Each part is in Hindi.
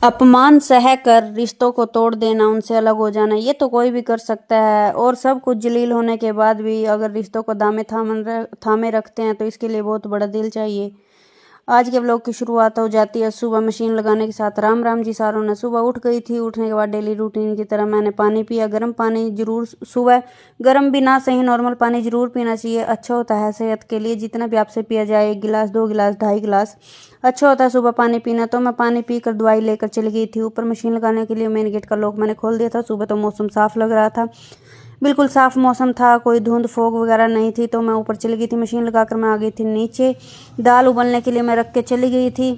अपमान सह कर रिश्तों को तोड़ देना, उनसे अलग हो जाना, ये तो कोई भी कर सकता है। और सब कुछ जलील होने के बाद भी अगर रिश्तों को थामे रखते हैं तो इसके लिए बहुत बड़ा दिल चाहिए। आज के व्लॉग की शुरुआत हो जाती है सुबह मशीन लगाने के साथ। राम राम जी सारों ने। सुबह उठ गई थी। उठने के बाद डेली रूटीन की तरह मैंने पानी पिया। गर्म पानी जरूर, सुबह गर्म भी ना सही, नॉर्मल पानी जरूर पीना चाहिए। अच्छा होता है सेहत के लिए। जितना भी आपसे पिया जाए, 1 गिलास, 2 गिलास, 2.5 गिलास, अच्छा होता है सुबह पानी पीना। तो मैं पानी पीकर दवाई लेकर चली गई थी ऊपर मशीन लगाने के लिए। मेन गेट का लॉक मैंने खोल दिया था। सुबह तो मौसम साफ लग रहा था, बिल्कुल साफ मौसम था, कोई धुंध फोग वगैरह नहीं थी। तो मैं ऊपर चली गई थी। मशीन लगाकर मैं आ गई थी नीचे। दाल उबलने के लिए मैं रख के चली गई थी।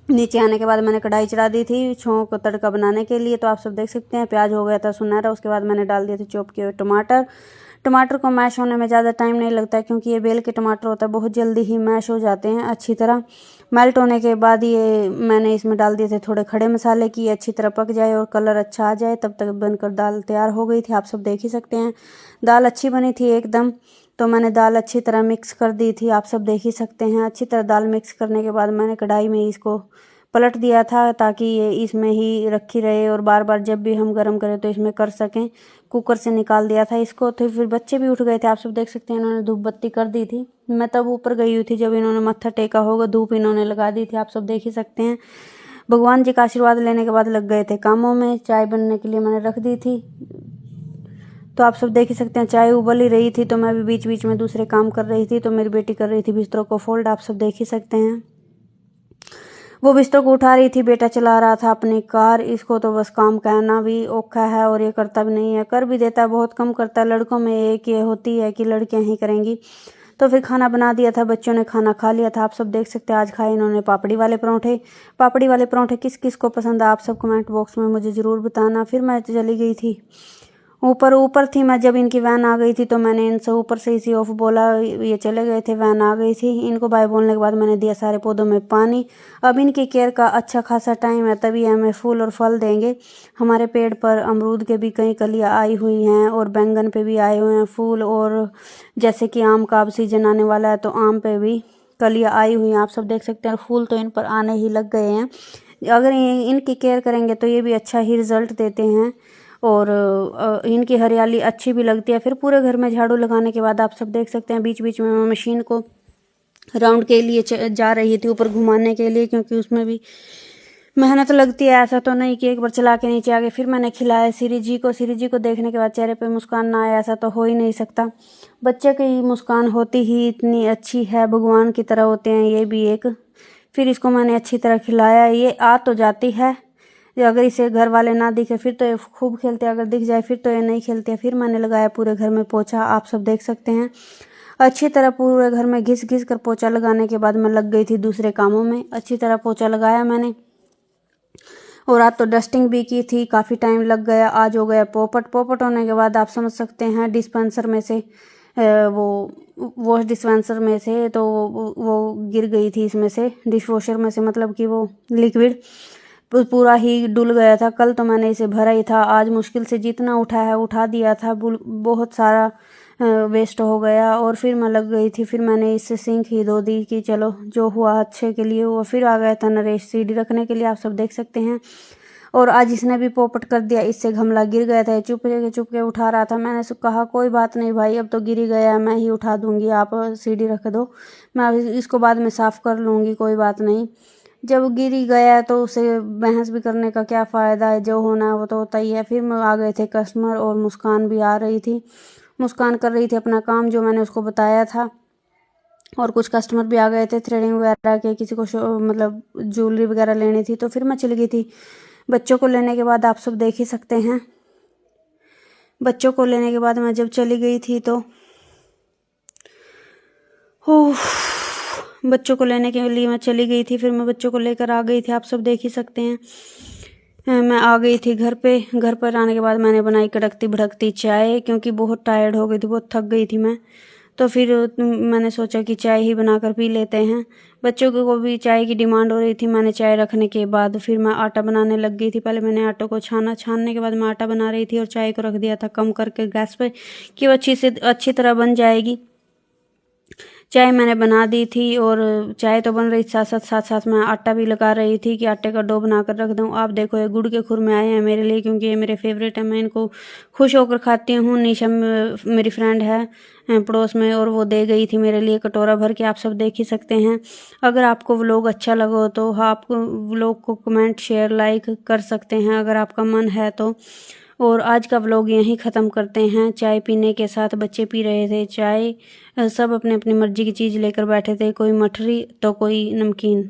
नीचे आने के बाद मैंने कढ़ाई चढ़ा दी थी छोंक तड़का बनाने के लिए। तो आप सब देख सकते हैं प्याज हो गया था सुनहरा। उसके बाद मैंने डाल दिए थे चॉप किए हुए टमाटर। टमाटर को मैश होने में ज़्यादा टाइम नहीं लगता है, क्योंकि ये बेल के टमाटर होता है, बहुत जल्दी ही मैश हो जाते हैं अच्छी तरह। मेल्ट होने के बाद ये मैंने इसमें डाल दिए थे थोड़े खड़े मसाले की अच्छी तरह पक जाए और कलर अच्छा आ जाए, तब तक बनकर दाल तैयार हो गई थी। आप सब देख ही सकते हैं दाल अच्छी बनी थी एकदम। तो मैंने दाल अच्छी तरह मिक्स कर दी थी, आप सब देख ही सकते हैं। अच्छी तरह दाल मिक्स करने के बाद मैंने कढ़ाई में इसको पलट दिया था, ताकि ये इसमें ही रखी रहे और बार बार जब भी हम गर्म करें तो इसमें कर सकें। कुकर से निकाल दिया था इसको। तो फिर बच्चे भी उठ गए थे, आप सब देख सकते हैं। इन्होंने धूप बत्ती कर दी थी। मैं तब ऊपर गई हुई थी जब इन्होंने मत्था टेका होगा। धूप इन्होंने लगा दी थी, आप सब देख ही सकते हैं। भगवान जी का आशीर्वाद लेने के बाद लग गए थे कामों में। चाय बनने के लिए मैंने रख दी थी। तो आप सब देख ही सकते हैं चाय उबल ही रही थी, तो मैं भी बीच बीच में दूसरे काम कर रही थी। तो मेरी बेटी कर रही थी बिस्तरों को फोल्ड, आप सब देख ही सकते हैं। वो बिस्तरों को उठा रही थी, बेटा चला रहा था अपनी कार। इसको तो बस काम कहना भी औखा है और ये करता भी नहीं है। कर भी देता है, बहुत कम करता है। लड़कों में एक ये होती है कि लड़कियां ही करेंगी। तो फिर खाना बना दिया था, बच्चों ने खाना खा लिया था। आप सब देख सकते हैं आज खाए इन्होंने पापड़ी वाले परोंठे। पापड़ी वाले परोंठे किस किस को पसंद है आप सब कमेंट बॉक्स में मुझे ज़रूर बताना। फिर मैं चली गई थी ऊपर थी मैं। जब इनकी वैन आ गई थी तो मैंने इनसे ऊपर से इसी ऑफ बोला, ये चले गए थे, वैन आ गई थी। इनको बाय बोलने के बाद मैंने दिया सारे पौधों में पानी। अब इनकी केयर का अच्छा खासा टाइम है, तभी हमें फूल और फल देंगे। हमारे पेड़ पर अमरूद के भी कई कलियां आई हुई हैं और बैंगन पे भी आए हुए हैं फूल। और जैसे कि आम का अब सीजन आने वाला है तो आम पे भी कलियां आई हुई हैं, आप सब देख सकते हैं। फूल तो इन पर आने ही लग गए हैं। अगर इनकी केयर करेंगे तो ये भी अच्छा ही रिजल्ट देते हैं और इनकी हरियाली अच्छी भी लगती है। फिर पूरे घर में झाड़ू लगाने के बाद आप सब देख सकते हैं बीच बीच में मैं मशीन को राउंड के लिए जा रही थी ऊपर घुमाने के लिए, क्योंकि उसमें भी मेहनत लगती है। ऐसा तो नहीं कि एक बार चला के नीचे आ गए। फिर मैंने खिलाया सिरी जी को। सिरी जी को देखने के बाद चेहरे पे मुस्कान ना आए, ऐसा तो हो ही नहीं सकता। बच्चे की मुस्कान होती ही इतनी अच्छी है, भगवान की तरह होते हैं ये भी एक। फिर इसको मैंने अच्छी तरह खिलाया। ये आ तो जाती है, अगर इसे घर वाले ना दिखे फिर तो ये खूब खेलते हैं, अगर दिख जाए फिर तो ये नहीं खेलते। फिर मैंने लगाया पूरे घर में पोछा, आप सब देख सकते हैं। अच्छी तरह पूरे घर में घिस घिस कर पोछा लगाने के बाद मैं लग गई थी दूसरे कामों में। अच्छी तरह पोछा लगाया मैंने और आज तो डस्टिंग भी की थी, काफ़ी टाइम लग गया। आज हो गया पोपट। पोपट होने के बाद आप समझ सकते हैं डिस्पेंसर में से वो वॉश डिस्पेंसर में से तो वो गिर गई थी इसमें से, डिश वॉशर में से, मतलब कि वो लिक्विड पूरा ही डुल गया था। कल तो मैंने इसे भरा ही था, आज मुश्किल से जितना उठा है उठा दिया था। बहुत सारा वेस्ट हो गया और फिर मैं लग गई थी। फिर मैंने इससे सिंक ही धो दी कि चलो जो हुआ अच्छे के लिए हुआ। फिर आ गया था नरेश सीढ़ी रखने के लिए, आप सब देख सकते हैं। और आज इसने भी पोपट कर दिया, इससे गमला गिर गया था, चुप के उठा रहा था। मैंने कहा कोई बात नहीं भाई, अब तो गिर ही गया है, मैं ही उठा दूंगी, आप सीढ़ी रख दो, मैं इसको बाद में साफ कर लूँगी, कोई बात नहीं। जब गिर ही गया तो उसे बहस भी करने का क्या फ़ायदा है, जो होना है वो तो होता ही है। फिर मैं आ गए थे कस्टमर और मुस्कान भी आ रही थी। मुस्कान कर रही थी अपना काम जो मैंने उसको बताया था। और कुछ कस्टमर भी आ गए थे थ्रेडिंग वगैरह के, किसी को मतलब ज्वेलरी वगैरह लेनी थी। तो फिर मैं चली गई थी। बच्चों को लेने के बाद आप सब देख ही सकते हैं। बच्चों को लेने के बाद मैं जब चली गई थी तो बच्चों को लेने के लिए मैं चली गई थी। फिर मैं बच्चों को लेकर आ गई थी, आप सब देख ही सकते हैं। मैं आ गई थी घर पे। घर पर आने के बाद मैंने बनाई कड़कती भड़कती चाय, क्योंकि बहुत टायर्ड हो गई थी, बहुत थक गई थी मैं। तो फिर मैंने सोचा कि चाय ही बनाकर पी लेते हैं। बच्चों को भी चाय की डिमांड हो रही थी। मैंने चाय रखने के बाद फिर मैं आटा बनाने लग गई थी। पहले मैंने आटे को छानने के बाद मैं आटा बना रही थी और चाय को रख दिया था कम करके गैस पे, कि वो अच्छी तरह बन जाएगी। चाय मैंने बना दी थी और चाय तो बन रही थी, साथ साथ मैं आटा भी लगा रही थी कि आटे का डो बना कर रख दूँ। आप देखो ये गुड़ के खुरमे आए हैं मेरे लिए, क्योंकि ये मेरे फेवरेट है, मैं इनको खुश होकर खाती हूँ। निशा मेरी फ्रेंड है पड़ोस में, और वो दे गई थी मेरे लिए कटोरा भर के, आप सब देख ही सकते हैं। अगर आपको व्लॉग अच्छा लगा तो आप व्लॉग को कमेंट शेयर लाइक कर सकते हैं अगर आपका मन है तो। और आज का व्लॉग यहीं ख़त्म करते हैं। चाय पीने के साथ बच्चे पी रहे थे चाय, सब अपने अपनी मर्जी की चीज़ लेकर बैठे थे, कोई मठरी तो कोई नमकीन।